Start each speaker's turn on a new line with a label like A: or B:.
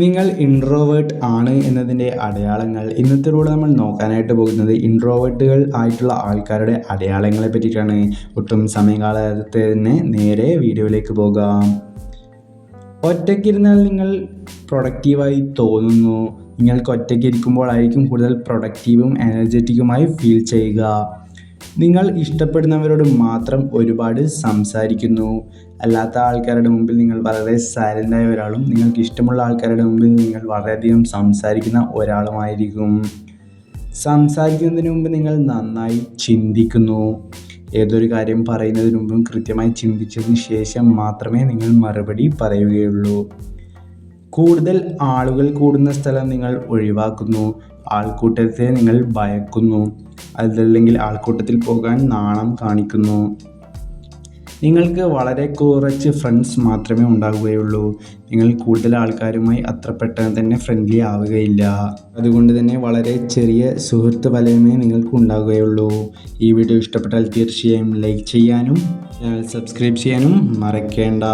A: നിങ്ങൾ ഇൻട്രോവേർട്ട് ആണ് എന്നതിൻ്റെ അടയാളങ്ങൾ ഇന്നത്തിലൂടെ നമ്മൾ നോക്കാനായിട്ട് പോകുന്നത് ഇൻട്രോവേർട്ടുകൾ ആയിട്ടുള്ള ആൾക്കാരുടെ അടയാളങ്ങളെ പറ്റിയിട്ടാണ്. ഒട്ടും സമയം കളയാതെ തന്നെ നേരെ വീഡിയോയിലേക്ക് പോകാം. ഒറ്റയ്ക്കിരുന്നാൽ നിങ്ങൾ പ്രൊഡക്റ്റീവായി തോന്നുന്നു. നിങ്ങൾക്ക് ഒറ്റയ്ക്ക് ഇരിക്കുമ്പോഴായിരിക്കും കൂടുതൽ പ്രൊഡക്റ്റീവും എനർജറ്റിക്കുമായി ഫീൽ ചെയ്യുക. നിങ്ങൾ ഇഷ്ടപ്പെടുന്നവരോട് മാത്രം ഒരുപാട് സംസാരിക്കുന്നു. അല്ലാത്ത ആൾക്കാരുടെ മുമ്പിൽ നിങ്ങൾ വളരെ സൈലൻ്റായ ഒരാളും നിങ്ങൾക്ക് ഇഷ്ടമുള്ള ആൾക്കാരുടെ മുമ്പിൽ നിങ്ങൾ വളരെയധികം സംസാരിക്കുന്ന ഒരാളുമായിരിക്കും. സംസാരിക്കുന്നതിന് മുമ്പ് നിങ്ങൾ നന്നായി ചിന്തിക്കുന്നു. ഏതൊരു കാര്യം പറയുന്നതിന് മുമ്പും കൃത്യമായി ചിന്തിച്ചതിന് ശേഷം മാത്രമേ നിങ്ങൾ മറുപടി പറയുകയുള്ളൂ. കൂടുതൽ ആളുകൾ കൂടുന്ന സ്ഥലം നിങ്ങൾ ഒഴിവാക്കുന്നു. ആൾക്കൂട്ടത്തെ നിങ്ങൾ ഭയക്കുന്നു. അതല്ലെങ്കിൽ ആൾക്കൂട്ടത്തിൽ പോകാൻ നാണം കാണിക്കുന്നു. നിങ്ങൾക്ക് വളരെ കുറച്ച് ഫ്രണ്ട്സ് മാത്രമേ ഉണ്ടാവുകയുള്ളൂ. നിങ്ങൾ കൂടുതൽ ആൾക്കാരുമായി അത്ര പെട്ടെന്ന് തന്നെ ഫ്രണ്ട്ലി ആവുകയില്ല. അതുകൊണ്ട് തന്നെ വളരെ ചെറിയ സുഹൃത്ത് വലയമേ നിങ്ങൾക്ക് ഉണ്ടാവുകയുള്ളൂ. ഈ വീഡിയോ ഇഷ്ടപ്പെട്ടാൽ തീർച്ചയായും ലൈക്ക് ചെയ്യാനും സബ്സ്ക്രൈബ് ചെയ്യാനും മറക്കേണ്ട.